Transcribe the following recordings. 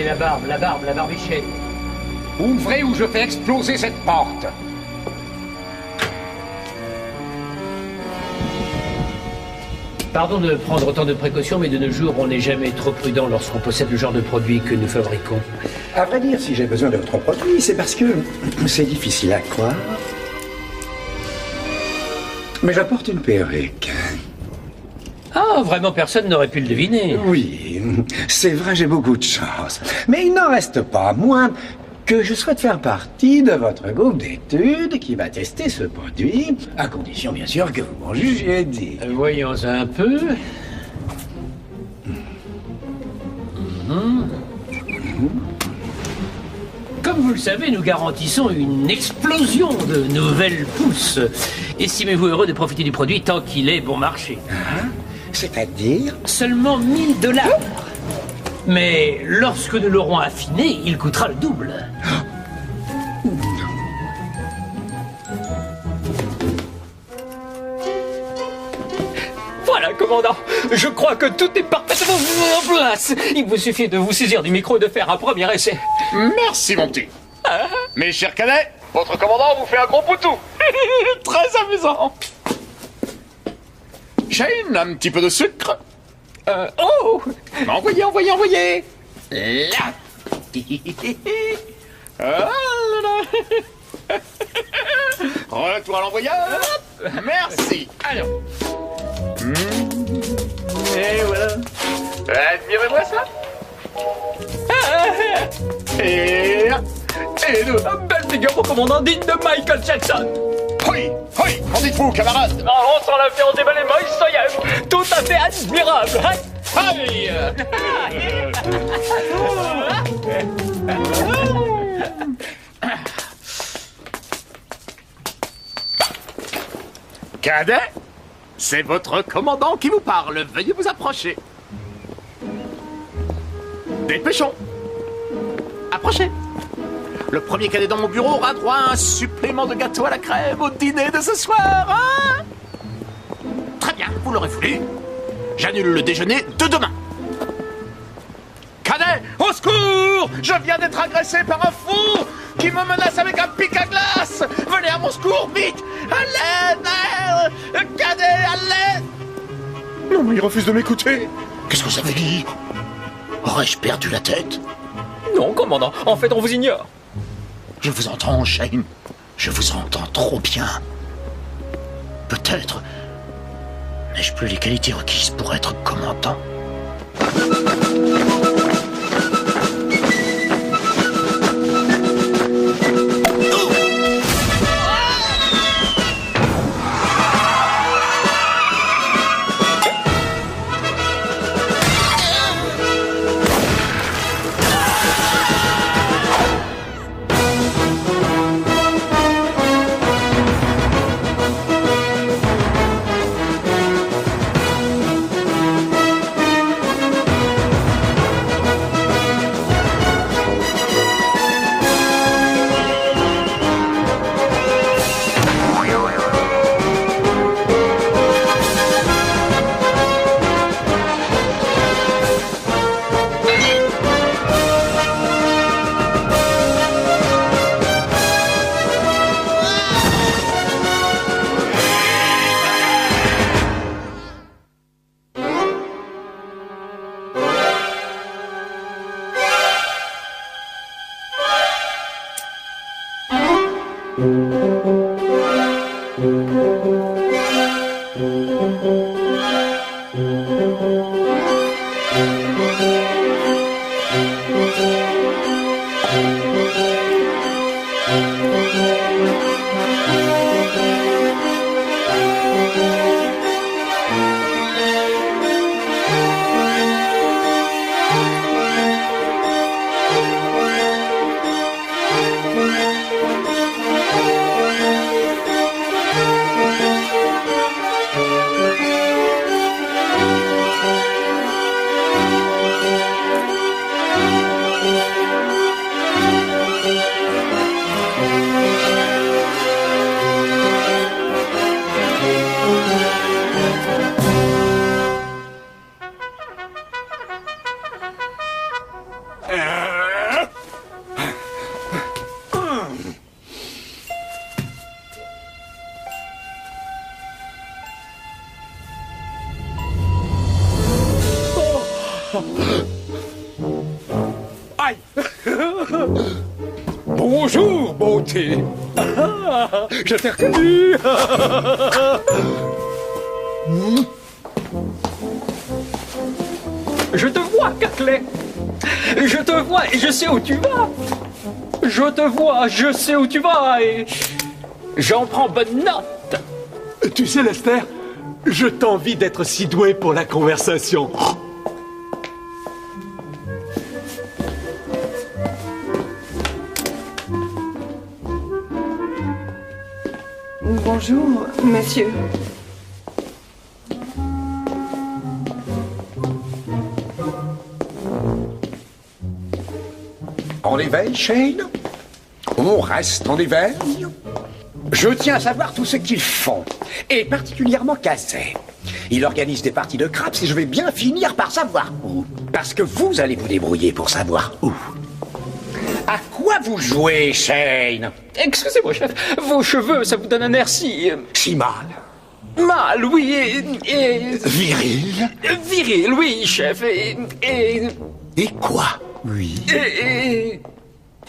la barbichette. Ouvrez ou je fais exploser cette porte. Pardon de prendre autant de précautions, mais de nos jours, on n'est jamais trop prudent lorsqu'on possède le genre de produit que nous fabriquons. À vrai dire, si j'ai besoin de votre produit, c'est parce que c'est difficile à croire. Mais j'apporte une perruque. Ah, vraiment, personne n'aurait pu le deviner. Oui, c'est vrai, j'ai beaucoup de chance. Mais il n'en reste pas moins que je souhaite faire partie de votre groupe d'études qui va tester ce produit, à condition bien sûr que vous m'en jugiez dit. Voyons un peu. Comme vous le savez, nous garantissons une explosion de nouvelles pousses. Estimez-vous heureux de profiter du produit tant qu'il est bon marché. C'est-à-dire? Seulement 1000 $. Mais lorsque nous l'aurons affiné, il coûtera le double. Voilà, commandant. Je crois que tout est parfaitement en place. Il vous suffit de vous saisir du micro et de faire un premier essai. Merci, mon petit. Mes chers cadets, votre commandant vous fait un gros poutou. Très amusant. Shane, un petit peu de sucre. Oh! Envoyez. Là. Ah là là. Retour à l'envoyeur. Merci. Alors. Et voilà. Admirez-moi ça. Et deux. Un bel figure au commandant digne de Michael Jackson. Hoi, qu'en dites-vous, camarades? On s'en l'a fait en déballer Moïse. Tout à fait admirable. Aïe. Cadet, c'est votre commandant qui vous parle. Veuillez vous approcher. Dépêchons. Approchez. Le premier cadet dans mon bureau aura droit à un supplément de gâteau à la crème au dîner de ce soir, hein? Très bien, vous l'aurez voulu. J'annule le déjeuner de demain. Cadet, au secours! Je viens d'être agressé par un fou qui me menace avec un pic à glace. Venez à mon secours, vite! À l'aide! Cadet, à l'aide! Non, mais il refuse de m'écouter. Qu'est-ce que ça veut dire? Aurais-je perdu la tête? Non, commandant. En fait, on vous ignore. Je vous entends, Shane. Je vous entends trop bien. Peut-être n'ai-je plus les qualités requises pour être commandant. Bonjour, bonté. Ah, je t'ai reconnu. Je te vois, Caclay. Je te vois et je sais où tu vas. Je te vois, je sais où tu vas et j'en prends bonne note. Tu sais, Lester, je t'envie d'être si doué pour la conversation. Bonjour, monsieur. En éveil, Shane? On reste en éveil? Je tiens à savoir tout ce qu'ils font, et particulièrement Casey. Il organise des parties de craps et je vais bien finir par savoir où. Parce que vous allez vous débrouiller pour savoir où. À quoi vous jouez, Shane? Excusez-moi, chef, vos cheveux, ça vous donne un air si... Si mal. mal, oui, et... Viril? viril, oui, chef, Et quoi? Oui. et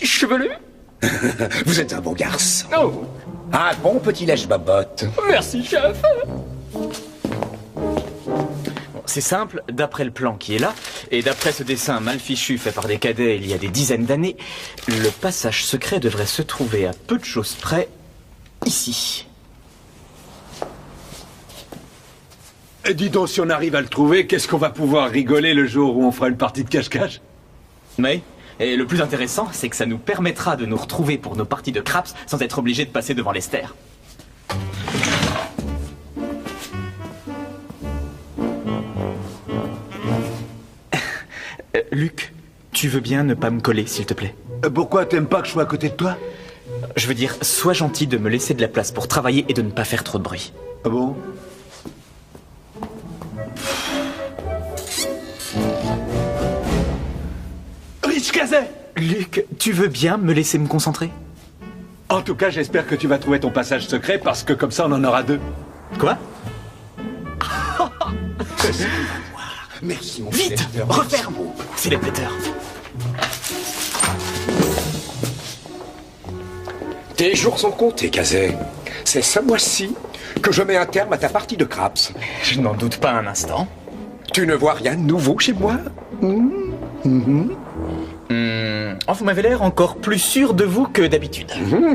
chevelu. Vous êtes un bon garçon. Oh, Un bon petit lèche-bobotte. merci, chef. C'est simple, d'après le plan qui est là, et d'après ce dessin mal fichu fait par des cadets il y a des dizaines d'années, le passage secret devrait se trouver à peu de choses près, ici. Et dis donc, si on arrive à le trouver, qu'est-ce qu'on va pouvoir rigoler le jour où on fera une partie de cache-cache? Oui, et le plus intéressant, c'est que ça nous permettra de nous retrouver pour nos parties de craps sans être obligés de passer devant Lester. Luc, tu veux bien ne pas me coller, s'il te plaît? Pourquoi t'aimes pas que je sois à côté de toi? Je veux dire, sois gentil de me laisser de la place pour travailler et de ne pas faire trop de bruit. Ah bon? Rich Casey! Luc, tu veux bien me laisser me concentrer? En tout cas, j'espère que tu vas trouver ton passage secret, parce que comme ça, on en aura deux. Quoi? Merci, mon Vite, Lester. referme! C'est les péteurs. Tes jours sont comptés, Casey. C'est ce mois-ci que je mets un terme à ta partie de craps. Je n'en doute pas un instant. Tu ne vois rien de nouveau chez moi? Oh, vous m'avez l'air encore plus sûr de vous que d'habitude.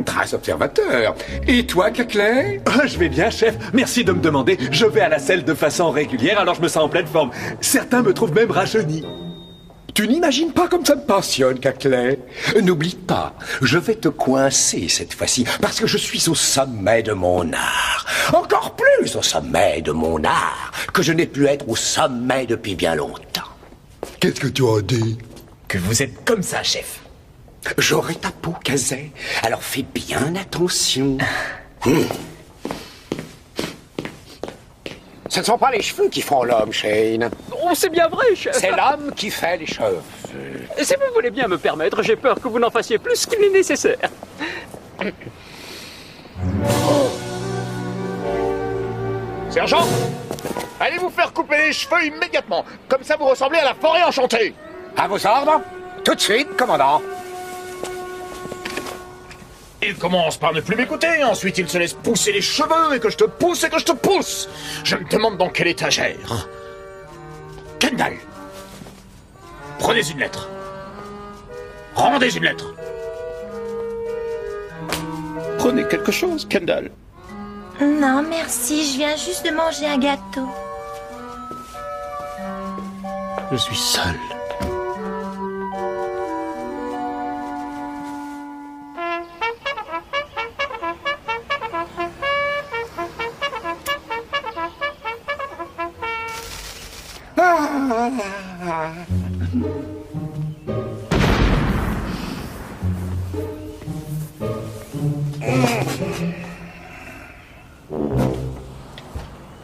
Très observateur. Et toi, Caclay? Ah, je vais bien, chef. Merci de me demander. Je vais à la selle de façon régulière, alors je me sens en pleine forme. Certains me trouvent même rajeuni. Tu n'imagines pas comme ça me passionne, Caclay. N'oublie pas, je vais te coincer cette fois-ci, parce que je suis au sommet de mon art. Encore plus au sommet de mon art que je n'ai pu être au sommet depuis bien longtemps. Qu'est-ce que tu as dit? Que vous êtes comme ça, chef. J'aurai ta peau, Casey. Alors fais bien attention. Ce ne sont pas les cheveux qui font l'homme, Shane. Oh, c'est bien vrai, chef. C'est l'homme qui fait les cheveux. Si vous voulez bien me permettre, j'ai peur que vous n'en fassiez plus qu'il n'est nécessaire. Sergent, allez vous faire couper les cheveux immédiatement. Comme ça, vous ressemblez à la forêt enchantée. À vos ordres? Tout de suite, commandant. Il commence par ne plus m'écouter, ensuite il se laisse pousser les cheveux et que je te pousse et que je te pousse. Je me demande dans quelle étagère. Kendall, prenez une lettre. Rendez une lettre. Prenez quelque chose, Kendall. Non, merci, je viens juste de manger un gâteau. Je suis seul.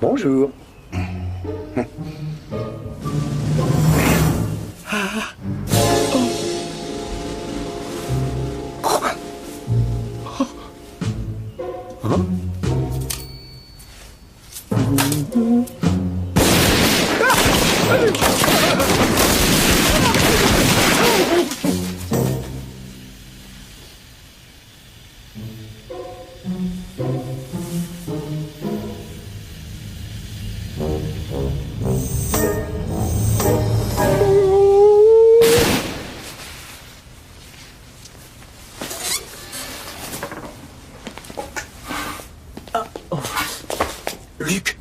Bonjour. Luc.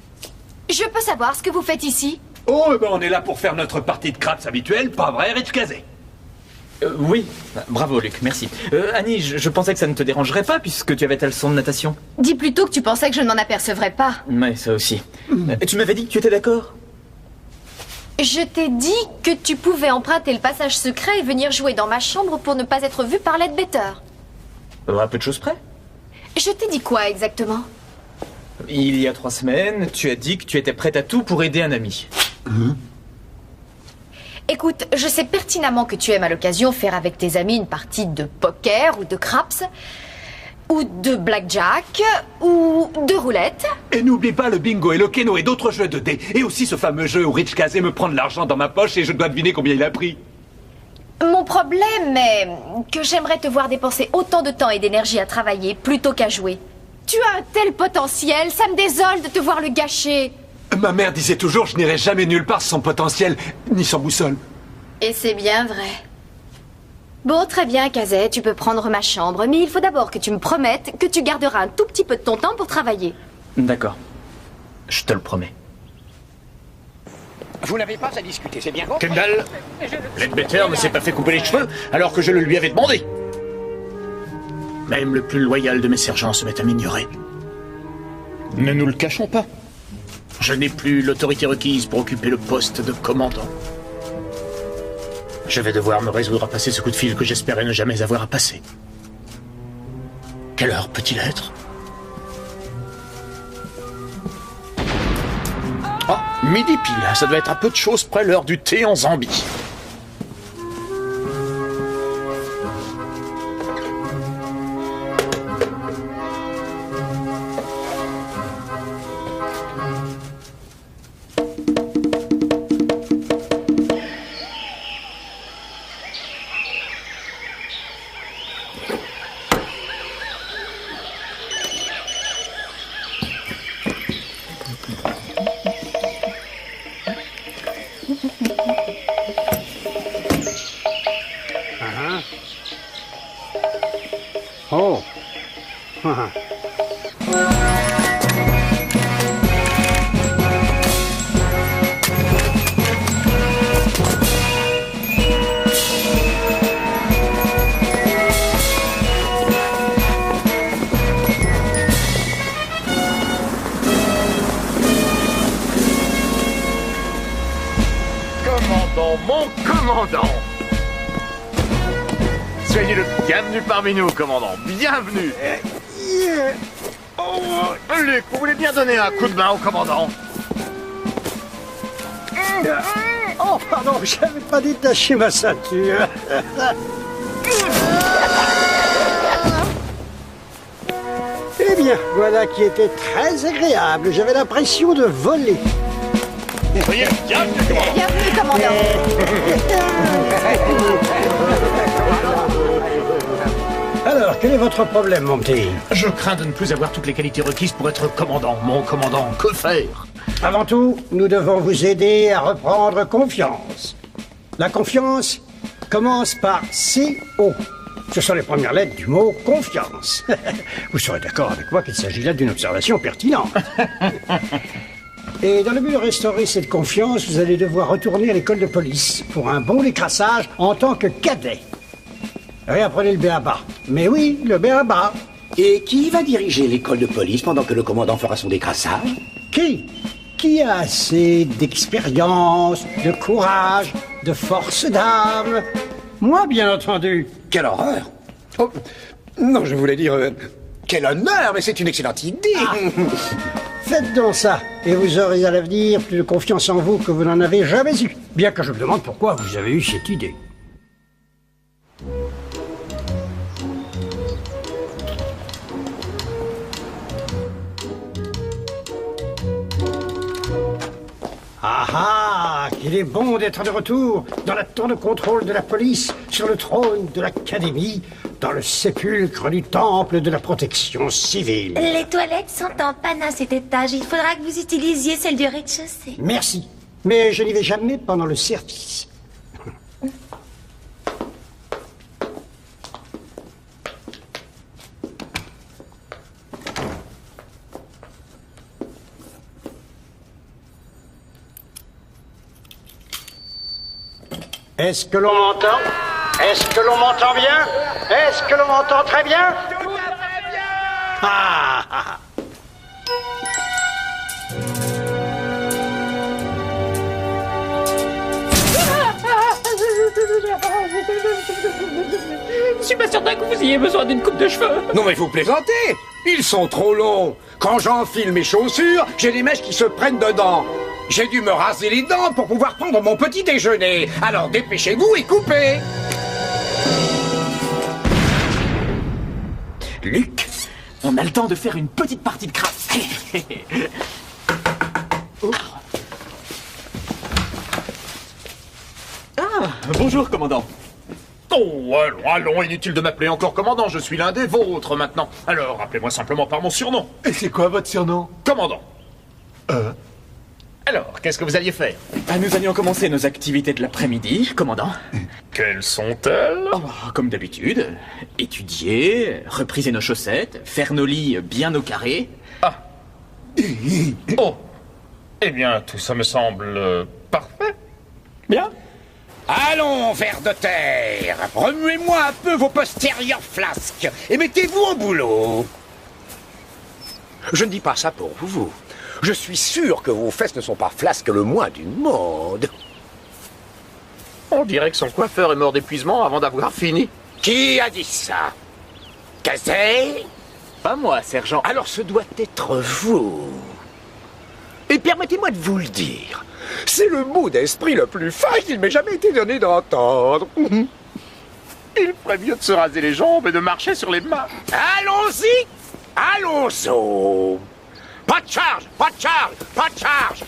Je peux savoir ce que vous faites ici? Oh, ben on est là pour faire notre partie de craps habituelle, pas vrai, Rich Kazé? Oui, bravo Luc, merci. Annie, je pensais que ça ne te dérangerait pas puisque tu avais ta leçon de natation. Dis plutôt que tu pensais que je ne m'en apercevrais pas. Ouais, ça aussi. Tu m'avais dit que tu étais d'accord? Je t'ai dit que tu pouvais emprunter le passage secret et venir jouer dans ma chambre pour ne pas être vu par Leadbetter. À peu de choses près. Je t'ai dit quoi exactement? Il y a 3 semaines, tu as dit que tu étais prête à tout pour aider un ami. Écoute, je sais pertinemment que tu aimes à l'occasion faire avec tes amis une partie de poker ou de craps, ou de blackjack, ou de roulette. Et n'oublie pas le bingo et le keno et d'autres jeux de dés. Et aussi ce fameux jeu où Rich Kazé me prend de l'argent dans ma poche et je dois deviner combien il a pris. Mon problème est que j'aimerais te voir dépenser autant de temps et d'énergie à travailler plutôt qu'à jouer. Tu as un tel potentiel, ça me désole de te voir le gâcher. Ma mère disait toujours je n'irai jamais nulle part sans potentiel, ni sans boussole. Et c'est bien vrai. Bon, très bien, Kazé, tu peux prendre ma chambre, mais il faut d'abord que tu me promettes que tu garderas un tout petit peu de ton temps pour travailler. D'accord. Je te le promets. Vous n'avez pas à discuter, c'est bien compris. Kendall, Leadbetter ne s'est pas fait couper les cheveux alors que je le lui avais demandé. Même le plus loyal de mes sergents se met à m'ignorer. Ne nous le cachons pas. Je n'ai plus l'autorité requise pour occuper le poste de commandant. Je vais devoir me résoudre à passer ce coup de fil que j'espérais ne jamais avoir à passer. Quelle heure peut-il être? Ah, midi pile, ça doit être à peu de choses près l'heure du thé en Zambie. Oh. Commandant, mon commandant! Soyez le bienvenu parmi nous, commandant. Bienvenue. Luc, vous voulez bien donner un coup de main au commandant? Oh, pardon, j'avais pas détaché ma ceinture. Eh bien, voilà qui était très agréable. J'avais l'impression de voler. Soyez le bienvenu, commandant. Bienvenue, commandant. Alors, quel est votre problème, mon petit? Je crains de ne plus avoir toutes les qualités requises pour être commandant. Mon commandant, que faire? Avant tout, nous devons vous aider à reprendre confiance. La confiance commence par CO. Ce sont les premières lettres du mot confiance. Vous serez d'accord avec moi qu'il s'agit là d'une observation pertinente. Et dans le but de restaurer cette confiance, vous allez devoir retourner à l'école de police pour un bon décrassage en tant que cadet. Réapprenez le b.a.-ba. Mais oui, le b.a.-ba. Et qui va diriger l'école de police pendant que le commandant fera son décrassage? Qui a assez d'expérience, de courage, de force d'âme? Moi, bien entendu. Quelle horreur! Oh, non, je voulais dire... quel honneur, mais c'est une excellente idée! Faites donc ça, et vous aurez à l'avenir plus de confiance en vous que vous n'en avez jamais eu. Bien que je me demande pourquoi vous avez eu cette idée. Ah ah, qu'il est bon d'être de retour dans la tour de contrôle de la police, sur le trône de l'académie, dans le sépulcre du temple de la protection civile. Les toilettes sont en panne à cet étage. Il faudra que vous utilisiez celle du rez-de-chaussée. Merci, mais je n'y vais jamais pendant le service. Est-ce que l'on m'entend? Est-ce que l'on m'entend bien? Est-ce que l'on m'entend très bien? Tout à fait bien. Ah, ah, ah. Je suis pas certain que vous ayez besoin d'une coupe de cheveux. Non mais vous plaisantez. Ils sont trop longs. Quand j'enfile mes chaussures, j'ai des mèches qui se prennent dedans. J'ai dû me raser les dents pour pouvoir prendre mon petit déjeuner. Alors dépêchez-vous et coupez. Luc, on a le temps de faire une petite partie de craft. Oh. Ah, bonjour, commandant. Oh, allons, inutile de m'appeler encore commandant, je suis l'un des vôtres maintenant. Alors, appelez-moi simplement par mon surnom. Et c'est quoi votre surnom? Commandant. Alors, qu'est-ce que vous alliez faire? Nous allions commencer nos activités de l'après-midi, commandant. Quelles sont-elles? Oh, comme d'habitude, étudier, repriser nos chaussettes, faire nos lits bien au carré. Ah. Oh. Eh bien, tout ça me semble parfait. Bien. Allons, vers de terre. Remuez-moi un peu vos postérieures flasques et mettez-vous au boulot. Je ne dis pas ça pour vous. Je suis sûr que vos fesses ne sont pas flasques le moins du monde. On dirait que son coiffeur est mort d'épuisement avant d'avoir fini. Qui a dit ça? Kazay? Pas moi, sergent. Alors ce doit être vous. Et permettez-moi de vous le dire, c'est le mot d'esprit le plus fin qu'il m'ait jamais été donné d'entendre. Il ferait mieux de se raser les jambes et de marcher sur les mains. Allons-y! Allons-y! Pas de charge! Pas de charge! Pas de charge!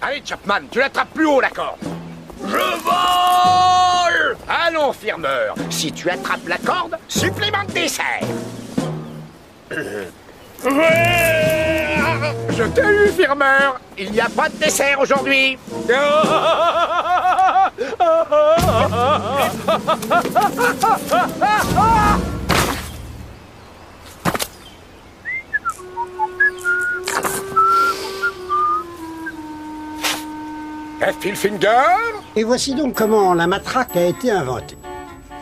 Allez, Chapman, tu l'attrapes plus haut, la corde. Je vole! Allons, firmeur. Si tu attrapes la corde, supplément de dessert. Je t'ai eu, firmeur. Il n'y a pas de dessert aujourd'hui. Philfinger? Et voici donc comment la matraque a été inventée.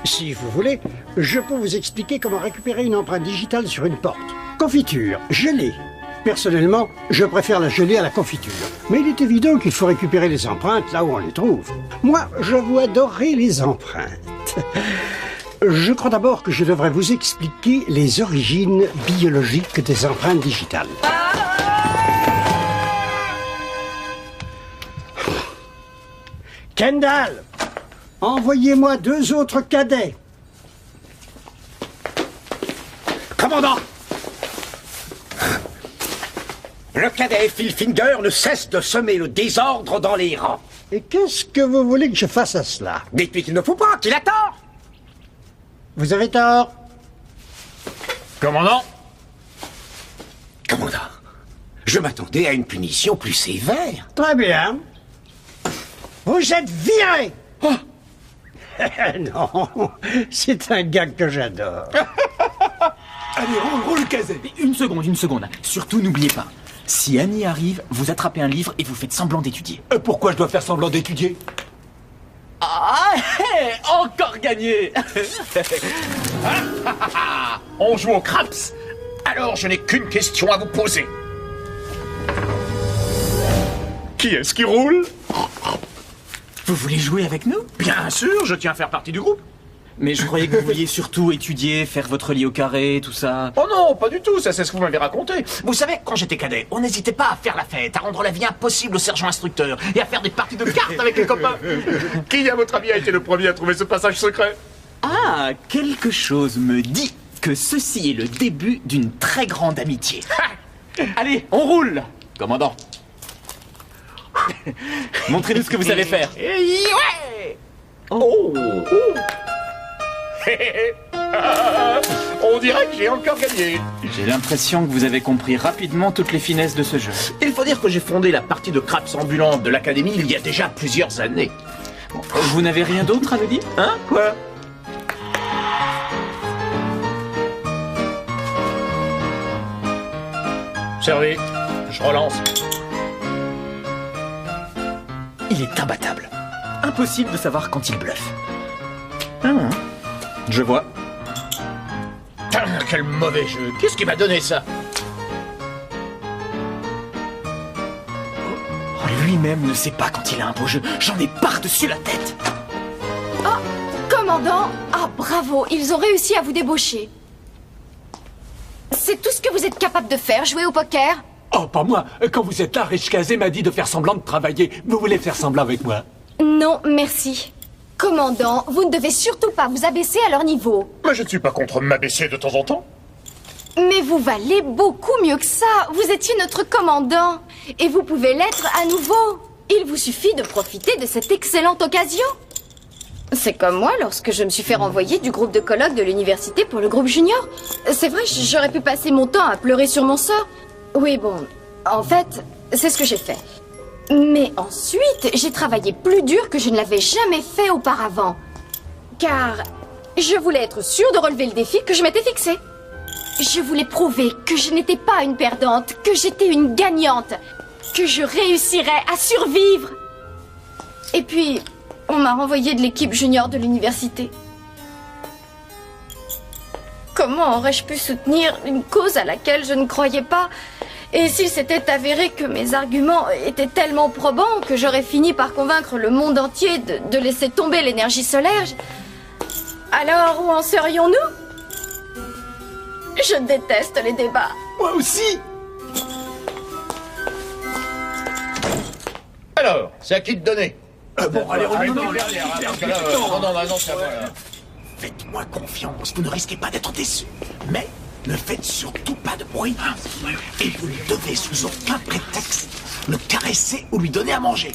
Si vous voulez, je peux vous expliquer comment récupérer une empreinte digitale sur une porte. Confiture, gelée. Personnellement, je préfère la gelée à la confiture. Mais il est évident qu'il faut récupérer les empreintes là où on les trouve. Moi, j'avoue adorer les empreintes. Je crois d'abord que je devrais vous expliquer les origines biologiques des empreintes digitales. Kendall, envoyez-moi 2 autres cadets. Commandant! Le cadet Philfinger ne cesse de semer le désordre dans les rangs. Et qu'est-ce que vous voulez que je fasse à cela? Dites-lui qu'il ne faut pas, qu'il a tort. Vous avez tort. Commandant? Commandant, je m'attendais à une punition plus sévère. Très bien. Vous êtes viré. Oh. Non, c'est un gag que j'adore. Allez, roule le caset. Une seconde. Surtout, n'oubliez pas. Si Annie arrive, vous attrapez un livre et vous faites semblant d'étudier. Pourquoi je dois faire semblant d'étudier? Ah, hey, encore gagné. On joue au craps. Alors je n'ai qu'une question à vous poser. Qui est-ce qui roule? Vous voulez jouer avec nous? Bien sûr, je tiens à faire partie du groupe. Mais je croyais que vous vouliez surtout étudier, faire votre lit au carré, tout ça. Oh non, pas du tout, ça c'est ce que vous m'avez raconté. Vous savez, quand j'étais cadet, on n'hésitait pas à faire la fête, à rendre la vie impossible au sergent instructeur et à faire des parties de cartes avec les copains. Qui, à votre avis, a été le premier à trouver ce passage secret? Ah, quelque chose me dit que ceci est le début d'une très grande amitié. Allez, on roule, commandant. Montrez-nous ce que vous savez faire. Ouais. Oh. On dirait que j'ai encore gagné. J'ai l'impression que vous avez compris rapidement toutes les finesses de ce jeu. Il faut dire que j'ai fondé la partie de craps ambulante de l'académie il y a déjà plusieurs années. Vous n'avez rien d'autre à nous dire? Hein? Quoi? Servi. Je relance. Il est imbattable. Impossible de savoir quand il bluffe. Je vois. Putain, quel mauvais jeu. Qu'est-ce qui m'a donné ça? Lui-même ne sait pas quand il a un beau jeu. J'en ai par-dessus la tête. Oh, commandant! Ah, bravo, ils ont réussi à vous débaucher. C'est tout ce que vous êtes capable de faire, jouer au poker? Oh, pas moi. Quand vous êtes là, Richkaze m'a dit de faire semblant de travailler. Vous voulez faire semblant avec moi? Non, merci. Commandant, vous ne devez surtout pas vous abaisser à leur niveau. Mais je ne suis pas contre m'abaisser de temps en temps. Mais vous valez beaucoup mieux que ça. Vous étiez notre commandant. Et vous pouvez l'être à nouveau. Il vous suffit de profiter de cette excellente occasion. C'est comme moi lorsque je me suis fait renvoyer du groupe de colloques de l'université pour le groupe junior. C'est vrai, j'aurais pu passer mon temps à pleurer sur mon sort. Oui, bon, en fait, c'est ce que j'ai fait. Mais ensuite, j'ai travaillé plus dur que je ne l'avais jamais fait auparavant. Car je voulais être sûre de relever le défi que je m'étais fixé. Je voulais prouver que je n'étais pas une perdante, que j'étais une gagnante, que je réussirais à survivre. Et puis, on m'a renvoyée de l'équipe junior de l'université. Comment aurais-je pu soutenir une cause à laquelle je ne croyais pas? Et s'il s'était avéré que mes arguments étaient tellement probants que j'aurais fini par convaincre le monde entier de laisser tomber l'énergie solaire, alors où en serions-nous? Je déteste les débats. Moi aussi. Alors, c'est à qui de donner? Bon, allez, on Non, ça va. Faites-moi confiance, vous ne risquez pas d'être déçus. Mais ne faites surtout pas de bruit. Et vous ne devez sous aucun prétexte le caresser ou lui donner à manger.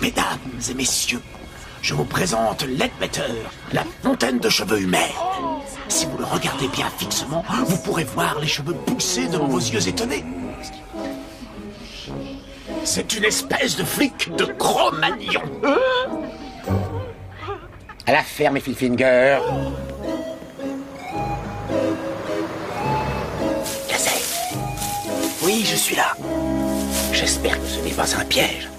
Mesdames et messieurs, je vous présente Leadbetter, la fontaine de cheveux humains. Si vous le regardez bien fixement, vous pourrez voir les cheveux pousser devant vos yeux étonnés. C'est une espèce de flic de Cro-Magnon. À la ferme, Philfinger. Gazelle. Oui, je suis là. J'espère que ce n'est pas un piège.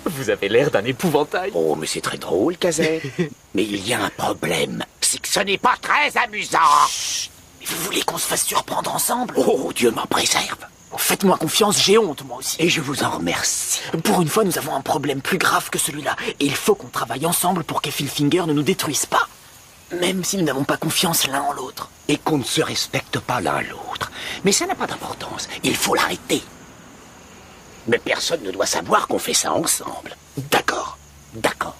Vous avez l'air d'un épouvantail. Oh, mais c'est très drôle, Gazelle. Mais il y a un problème. C'est que ce n'est pas très amusant. Chut. Mais vous voulez qu'on se fasse surprendre ensemble? Oh, Dieu m'en préserve. Faites-moi confiance, j'ai honte, moi aussi. Et je vous en remercie. Pour une fois, nous avons un problème plus grave que celui-là. Et il faut qu'on travaille ensemble pour qu'Effilfinger ne nous détruise pas. Même si nous n'avons pas confiance l'un en l'autre. Et qu'on ne se respecte pas l'un l'autre. Mais ça n'a pas d'importance. Il faut l'arrêter. Mais personne ne doit savoir qu'on fait ça ensemble. D'accord. D'accord.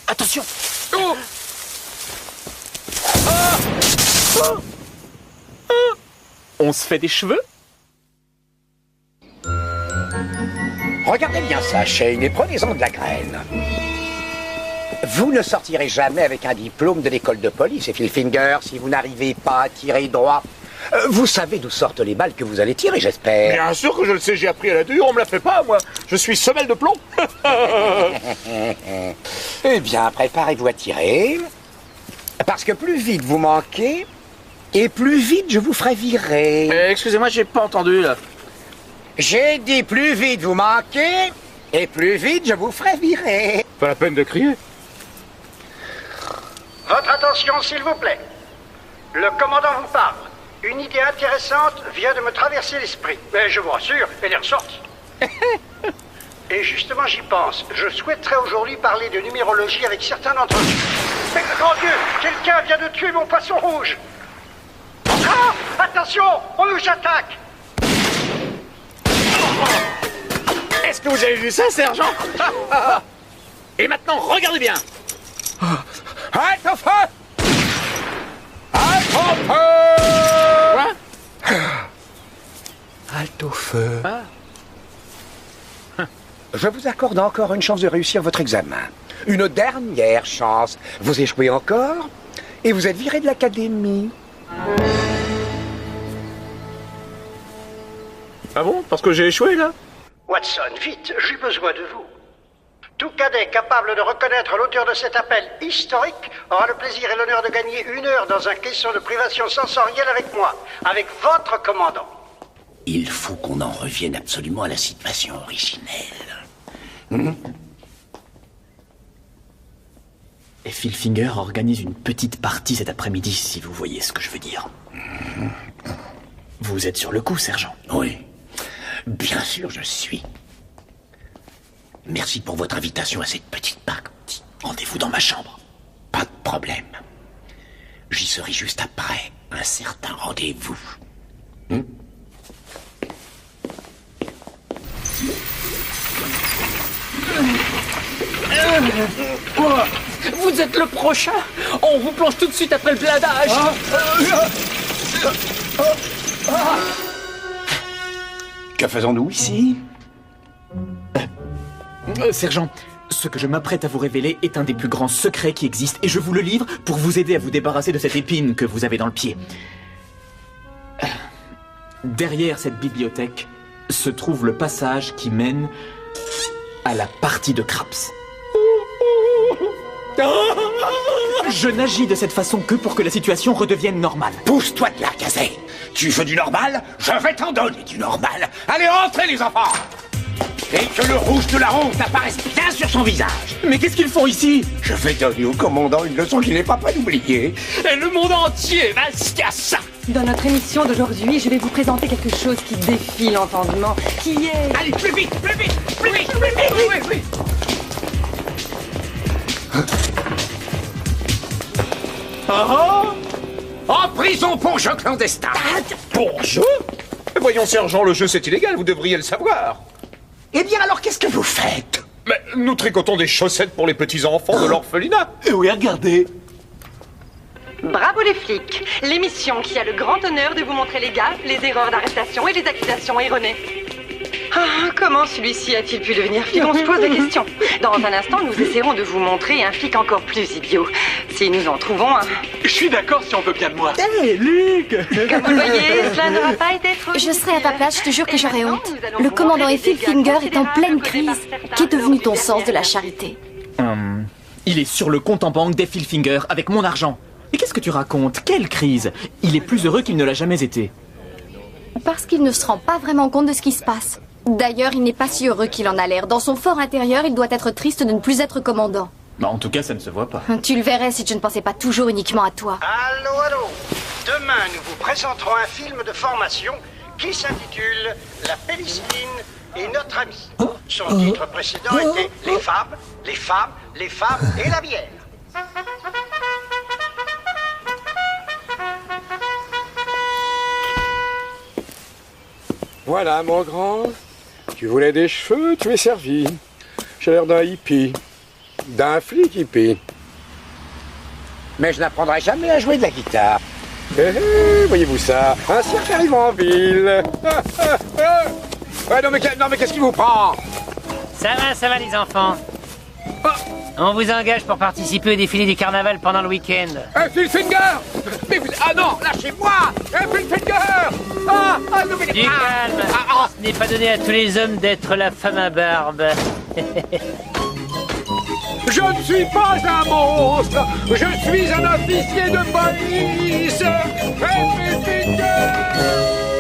Attention. Oh. Ah. Oh. On se fait des cheveux? Regardez bien ça, Shane, et prenez-en de la graine. Vous ne sortirez jamais avec un diplôme de l'école de police, Philfinger, si vous n'arrivez pas à tirer droit. Vous savez d'où sortent les balles que vous allez tirer, j'espère. Bien sûr que je le sais, j'ai appris à la dure, on me la fait pas, moi. Je suis semelle de plomb. Eh bien, préparez-vous à tirer. Parce que plus vite vous manquez, et plus vite je vous ferai virer. Excusez-moi, j'ai pas entendu, là. J'ai dit plus vite vous manquez, et plus vite je vous ferai virer. Pas la peine de crier. Votre attention, s'il vous plaît. Le commandant vous parle. Une idée intéressante vient de me traverser l'esprit. Mais je vous rassure, elle est ressortie. Et justement, j'y pense. Je souhaiterais aujourd'hui parler de numérologie avec certains d'entre vous. Mais grand Dieu, quelqu'un vient de tuer mon poisson rouge. Ah! Attention, on nous attaque. Est-ce que vous avez vu ça, sergent? Et maintenant, regardez bien. Halte au feu! Halte au feu! Quoi? Halte au feu. Je vous accorde encore une chance de réussir votre examen. Une dernière chance. Vous échouez encore et vous êtes viré de l'académie. Ah bon? Parce que j'ai échoué, là? Watson, vite, j'ai besoin de vous. Tout cadet capable de reconnaître l'auteur de cet appel historique aura le plaisir et l'honneur de gagner 1 heure dans un caisson de privation sensorielle avec moi, avec votre commandant. Il faut qu'on en revienne absolument à la situation originelle. Et Philfinger organise une petite partie cet après-midi, si vous voyez ce que je veux dire. Vous êtes sur le coup, sergent? Oui, bien sûr je suis. Merci pour votre invitation à cette petite partie. Rendez-vous dans ma chambre. Pas de problème. J'y serai juste après un certain rendez-vous. Vous êtes le prochain. On vous plonge tout de suite après le blindage. Que faisons-nous ici? Sergent, ce que je m'apprête à vous révéler est un des plus grands secrets qui existent et je vous le livre pour vous aider à vous débarrasser de cette épine que vous avez dans le pied. Derrière cette bibliothèque se trouve le passage qui mène à la partie de Craps. Je n'agis de cette façon que pour que la situation redevienne normale. Pousse-toi de là, Kazé. Tu veux du normal? Je vais t'en donner du normal. Allez, rentrez les enfants! Et que le rouge de la honte apparaisse bien sur son visage. Mais qu'est-ce qu'ils font ici? Je vais donner au commandant une leçon qu'il n'est pas prêt d'oublier. Et le monde entier va se casser. Dans notre émission d'aujourd'hui, je vais vous présenter quelque chose qui défie l'entendement, qui est... Allez, plus vite, plus vite, plus vite, plus vite, plus vite. En prison pour jeu clandestin. Pour jeu? Voyons, sergent, le jeu c'est illégal, vous devriez le savoir. Eh bien alors, qu'est-ce que vous faites? Mais nous tricotons des chaussettes pour les petits-enfants de l'orphelinat. Oui, regardez. Bravo les flics, l'émission qui a le grand honneur de vous montrer les gaffes, les erreurs d'arrestation et les accusations erronées. Ah, comment celui-ci a-t-il pu devenir flic? On se pose des questions. Dans un instant, nous essaierons de vous montrer un flic encore plus idiot. Si nous en trouvons un. Je suis d'accord si on veut bien de moi. Hé, Luc! Comme vous le voyez, cela n'aura pas été trop... Je serai à ta place, je te jure que j'aurais honte. Le commandant Philfinger est en pleine crise. Qu'est devenu ton sens de la charité? Il est sur le compte en banque des Philfinger avec mon argent. Et qu'est-ce que tu racontes? Quelle crise? Il est plus heureux qu'il ne l'a jamais été. Parce qu'il ne se rend pas vraiment compte de ce qui se passe. D'ailleurs, il n'est pas si heureux qu'il en a l'air. Dans son fort intérieur, il doit être triste de ne plus être commandant. Bah, en tout cas, ça ne se voit pas. Tu le verrais si tu ne pensais pas toujours uniquement à toi. Allô, allô. Demain, nous vous présenterons un film de formation qui s'intitule La pénicilline et notre ami. Son titre précédent était Les femmes, les femmes, les femmes et la bière. Voilà, mon grand. Tu voulais des cheveux, tu es servi. J'ai l'air d'un hippie. D'un flic hippie. Mais je n'apprendrai jamais à jouer de la guitare. Voyez-vous ça? Un cirque arrive en ville. Ouais, non mais qu'est-ce qui vous prend? Ça va les enfants. On vous engage pour participer au défilé du carnaval pendant le week-end. Philfinger! Mais vous... Ah non, lâchez-moi! Philfinger! Non mais... Du calme. Ce n'est pas donné à tous les hommes d'être la femme à barbe. Je ne suis pas un monstre! Je suis un officier de police!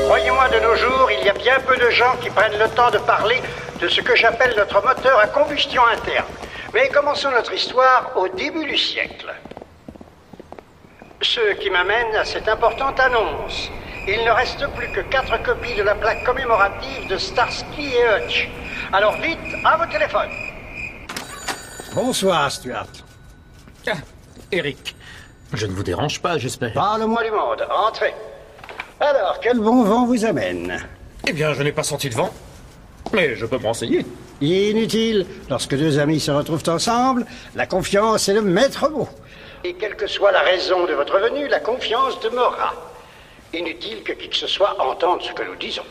Croyez-moi, de nos jours, il y a bien peu de gens qui prennent le temps de parler de ce que j'appelle notre moteur à combustion interne. Mais commençons notre histoire au début du siècle. Ce qui m'amène à cette importante annonce. Il ne reste plus que 4 copies de la plaque commémorative de Starsky et Hutch. Alors vite, à vos téléphones. Bonsoir, Stuart. Eric, je ne vous dérange pas, j'espère. Parle-moi du monde, entrez. Alors, quel bon vent vous amène? Eh bien, je n'ai pas senti de vent. Mais je peux me renseigner. Inutile. Lorsque deux amis se retrouvent ensemble, la confiance est le maître mot. Et quelle que soit la raison de votre venue, la confiance demeurera. Inutile que qui que ce soit entende ce que nous disons.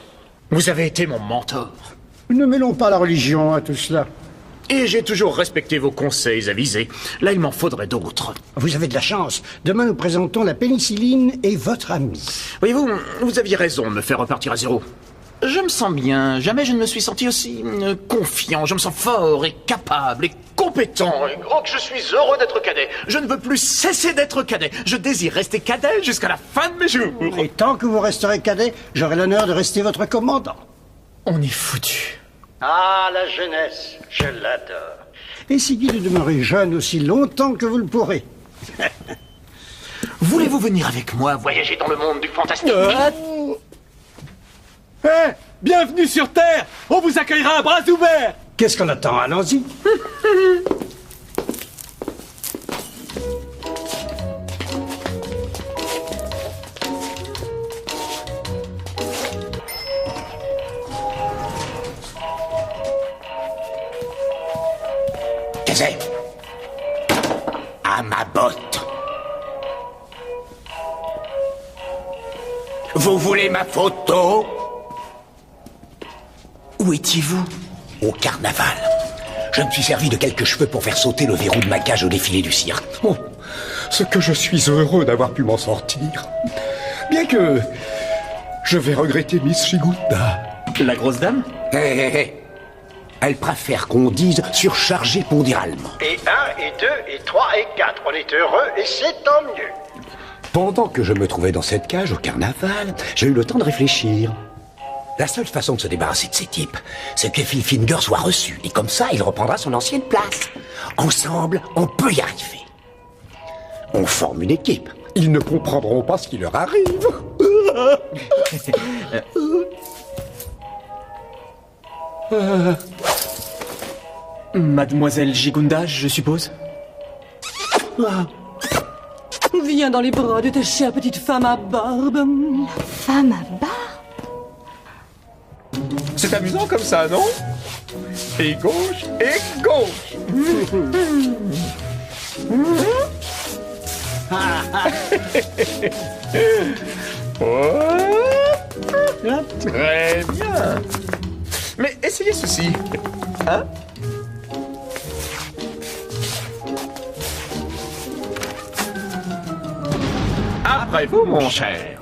Vous avez été mon mentor. Ne mêlons pas la religion à tout cela. Et j'ai toujours respecté vos conseils avisés. Là, il m'en faudrait d'autres. Vous avez de la chance. Demain, nous présentons la pénicilline et votre ami. Voyez-vous, vous aviez raison de me faire repartir à zéro. Je me sens bien. Jamais je ne me suis senti aussi confiant. Je me sens fort et capable et compétent. Et oh, que je suis heureux d'être cadet. Je ne veux plus cesser d'être cadet. Je désire rester cadet jusqu'à la fin de mes jours. Et tant que vous resterez cadet, j'aurai l'honneur de rester votre commandant. On est foutu. Ah, la jeunesse, je l'adore. Essayez de demeurer jeune aussi longtemps que vous le pourrez. Voulez-vous venir avec moi voyager dans le monde du fantastique? Bienvenue sur Terre. On vous accueillera à bras ouverts. Qu'est-ce qu'on attend? Allons-y. Kazay, à ma botte. Vous voulez ma photo? Où étiez-vous? Au carnaval. Je me suis servi de quelques cheveux pour faire sauter le verrou de ma cage au défilé du cirque. Oh, ce que je suis heureux d'avoir pu m'en sortir. Bien que je vais regretter Miss Shigutta. La grosse dame? Hé. Elle préfère qu'on dise surchargé pour dire allemand. Et 1, et 2, et 3, et 4. On est heureux et c'est tant mieux. Pendant que je me trouvais dans cette cage au carnaval, j'ai eu le temps de réfléchir. La seule façon de se débarrasser de ces types, c'est que Phil Finger soit reçu. Et comme ça, il reprendra son ancienne place. Ensemble, on peut y arriver. On forme une équipe. Ils ne comprendront pas ce qui leur arrive. Mademoiselle Gigunda, je suppose? Viens dans les bras de ta chère petite femme à barbe. Femme à barbe? C'est amusant comme ça, non? Et gauche, et gauche. Très bien. Mais essayez ceci. Hein? Après vous, mon cher.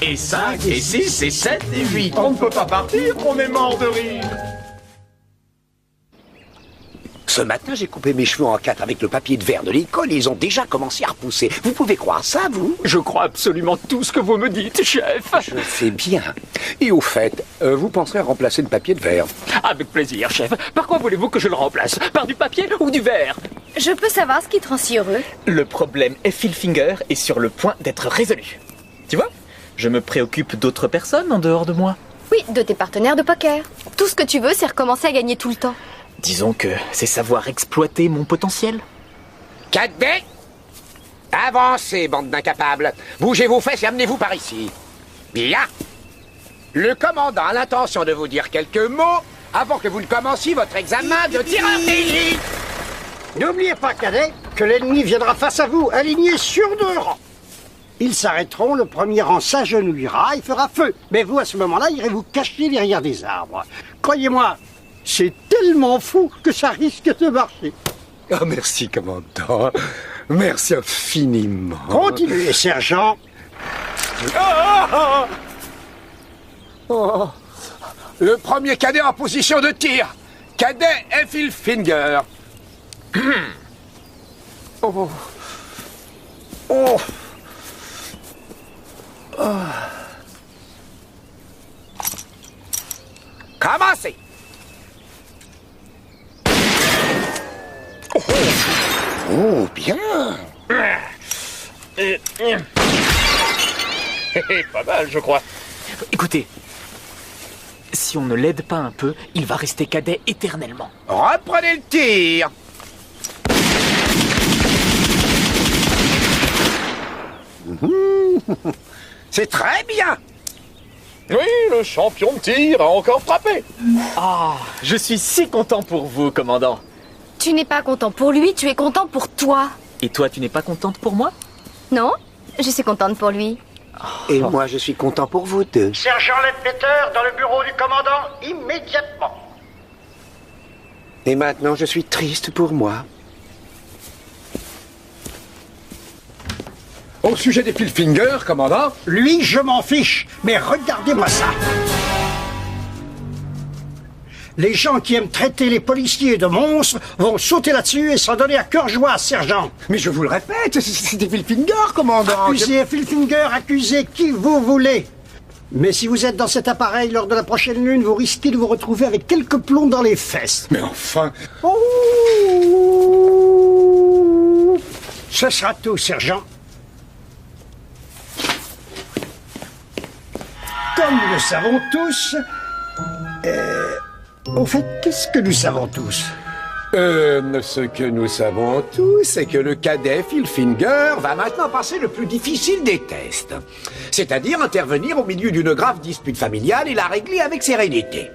Et 5, et 6, et 7, et 8. On ne peut pas partir, on est mort de rire. Ce matin, j'ai coupé mes cheveux en 4 avec le papier de verre de l'école et ils ont déjà commencé à repousser. Vous pouvez croire ça, vous? Je crois absolument tout ce que vous me dites, chef. Je sais bien. Et au fait, vous penserez à remplacer le papier de verre? Avec plaisir, chef. Par quoi voulez-vous que je le remplace? Par du papier ou du verre? Je peux savoir ce qui te rend si heureux? Le problème est Philfinger est sur le point d'être résolu. Tu vois? Je me préoccupe d'autres personnes en dehors de moi. Oui, de tes partenaires de poker. Tout ce que tu veux, c'est recommencer à gagner tout le temps. Disons que c'est savoir exploiter mon potentiel. Cadet! Avancez, bande d'incapables. Bougez vos fesses et amenez-vous par ici. Bien. Le commandant a l'intention de vous dire quelques mots avant que vous ne commenciez votre examen de tireur d'élite. N'oubliez pas, cadet, que l'ennemi viendra face à vous, aligné sur 2 rangs. Ils s'arrêteront, le premier rang s'agenouillera, il fera feu. Mais vous, à ce moment-là, irez vous cacher derrière des arbres. Croyez-moi, c'est tellement fou que ça risque de marcher. Oh, merci, commandant. Merci infiniment. Continuez, sergent. Oh. Le premier cadet en position de tir. Cadet Ethel Finger. Oh. Oh. Oh. Commencez. Oh, bien. Pas mal, je crois. Écoutez, si on ne l'aide pas un peu, il va rester cadet éternellement. Reprenez le tir. C'est très bien. Oui, le champion de tir a encore frappé. Ah, je suis si content pour vous, commandant. Tu n'es pas content pour lui, tu es content pour toi. Et toi, tu n'es pas contente pour moi? Non, je suis contente pour lui. Et moi, je suis content pour vous deux. Sergent Ledbetter dans le bureau du commandant, immédiatement. Et maintenant, je suis triste pour moi. Au sujet des Pilfinger, commandant. Lui, je m'en fiche, mais regardez-moi ça. Les gens qui aiment traiter les policiers de monstres vont sauter là-dessus et s'en donner à cœur joie, sergent. Mais je vous le répète, c'est des Pilfinger, commandant. Accusez Filfinger, accusez qui vous voulez. Mais si vous êtes dans cet appareil lors de la prochaine lune, vous risquez de vous retrouver avec quelques plombs dans les fesses. Mais enfin... Oh, ce sera tout, sergent. Comme nous le savons tous... au fait, qu'est-ce que nous savons tous? Ce que nous savons tous, c'est que le cadet Filfinger va maintenant passer le plus difficile des tests. C'est-à-dire intervenir au milieu d'une grave dispute familiale et la régler avec sérénité.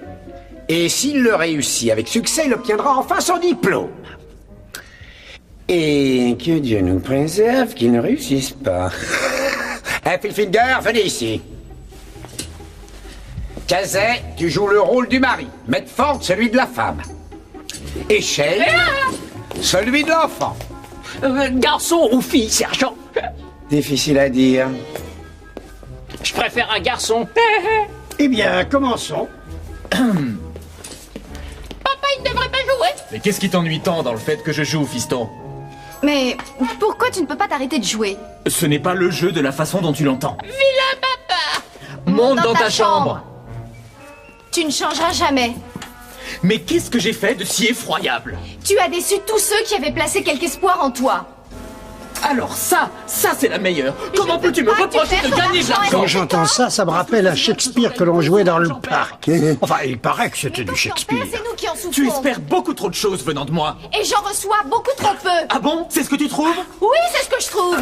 Et s'il le réussit avec succès, il obtiendra enfin son diplôme. Et que Dieu nous préserve qu'il ne réussisse pas. Filfinger, venez ici. Kazay, tu joues le rôle du mari. Medford, celui de la femme. Et Shell, celui de l'enfant. Garçon ou fille, sergent? Difficile à dire. Je préfère un garçon. Eh bien, commençons. Papa, il ne devrait pas jouer. Mais qu'est-ce qui t'ennuie tant dans le fait que je joue, fiston? Mais pourquoi tu ne peux pas t'arrêter de jouer? Ce n'est pas le jeu de la façon dont tu l'entends. Vilain papa! Monte dans ta chambre. Tu ne changeras jamais. Mais qu'est-ce que j'ai fait de si effroyable? Tu as déçu tous ceux qui avaient placé quelque espoir en toi. Alors ça c'est la meilleure. Comment peux-tu me reprocher de gagner de l'argent? Quand j'entends ça, ça me rappelle un Shakespeare que l'on jouait dans le parc. Enfin, il paraît que c'était du Shakespeare. C'est nous qui en souffrons. Tu espères beaucoup trop de choses venant de moi. Et j'en reçois beaucoup trop peu. Ah bon? C'est ce que tu trouves? Oui, c'est ce que je trouve.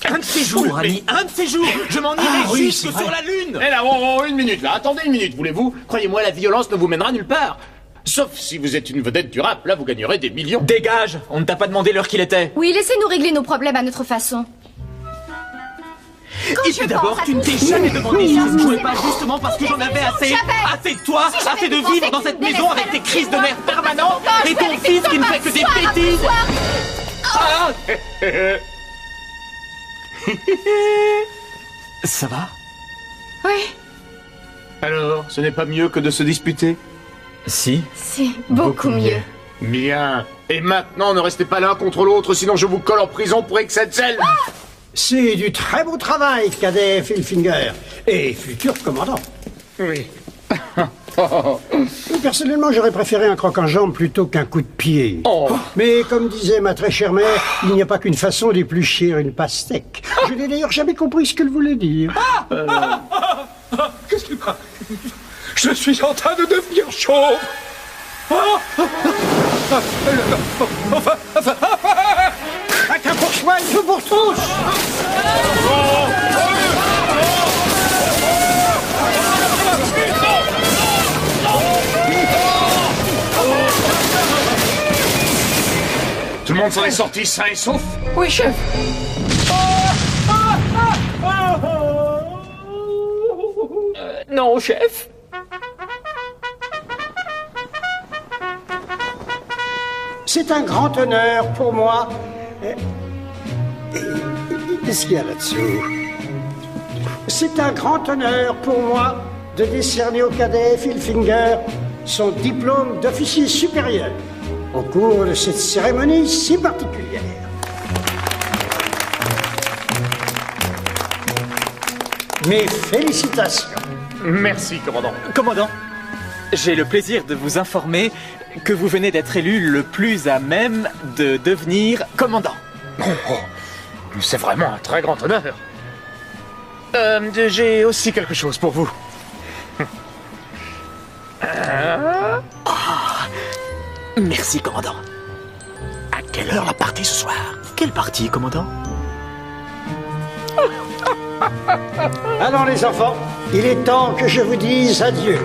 Un de ces jours, ami, un de ces jours, je m'en irai jusque sur la lune. Eh là, une minute là, attendez une minute, voulez-vous? Croyez-moi, la violence ne vous mènera nulle part. Sauf si vous êtes une vedette du rap, là vous gagnerez des millions. Dégage, on ne t'a pas demandé l'heure qu'il était. Oui, laissez-nous régler nos problèmes à notre façon. Et puis d'abord, tu ne t'es jamais demandé si je ne jouais pas justement parce que j'en avais assez. Assez de toi, assez de vivre dans cette maison avec tes crises de nerfs permanentes et ton fils qui ne fait que des bêtises. Ah. Ça va? Oui. Alors, ce n'est pas mieux que de se disputer? Si. C'est beaucoup mieux. Bien. Et maintenant, ne restez pas l'un contre l'autre, sinon je vous colle en prison pour excès de zèle. C'est du très beau travail, cadet Filfinger. Et futur commandant. Oui. Personnellement, j'aurais préféré un croc en jambe plutôt qu'un coup de pied. Mais comme disait ma très chère mère, il n'y a pas qu'une façon d'éplucher une pastèque. Je n'ai d'ailleurs jamais compris ce qu'elle voulait dire. Qu'est-ce que... Je suis en train de devenir chauve. Chacun pour soi, une peu pour tous. Tout le monde s'en est sorti sain et sauf? Oui, chef. Non, chef. C'est un grand honneur pour moi. Qu'est-ce qu'il y a là-dessous? C'est un grand honneur pour moi de décerner au cadet Filfinger son diplôme d'officier supérieur au cours de cette cérémonie si particulière. Mes félicitations. Merci, commandant. Commandant, j'ai le plaisir de vous informer que vous venez d'être élu le plus à même de devenir commandant. C'est vraiment un très grand honneur. J'ai aussi quelque chose pour vous. Merci, commandant. À quelle heure la partie ce soir? Quelle partie, commandant? Alors les enfants, il est temps que je vous dise adieu.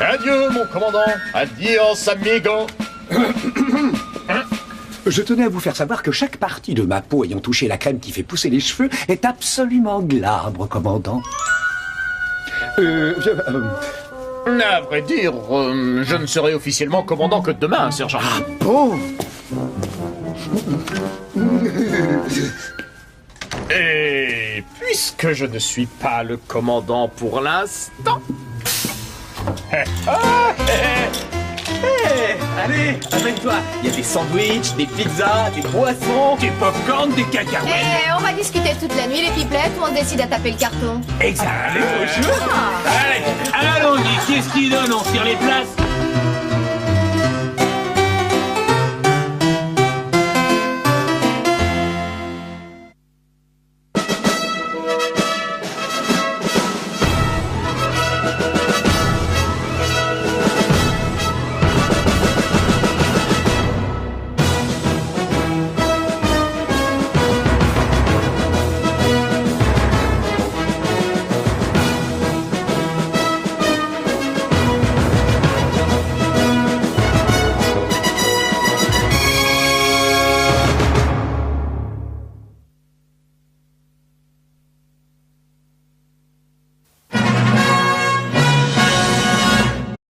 Adieu, mon commandant. Adios, amigo. Je tenais à vous faire savoir que chaque partie de ma peau ayant touché la crème qui fait pousser les cheveux est absolument glabre, commandant. À vrai dire, je ne serai officiellement commandant que demain, sergent. Ah bon? Et puisque je ne suis pas le commandant pour l'instant... Allez, amène-toi. Il y a des sandwichs, des pizzas, des boissons, des popcorn, des cacahuètes. On va discuter toute la nuit, les pipelettes, ou on décide à taper le carton. Exact. Allez, au jeu. Allez, allons-y, qu'est-ce qui donne? On tire les places?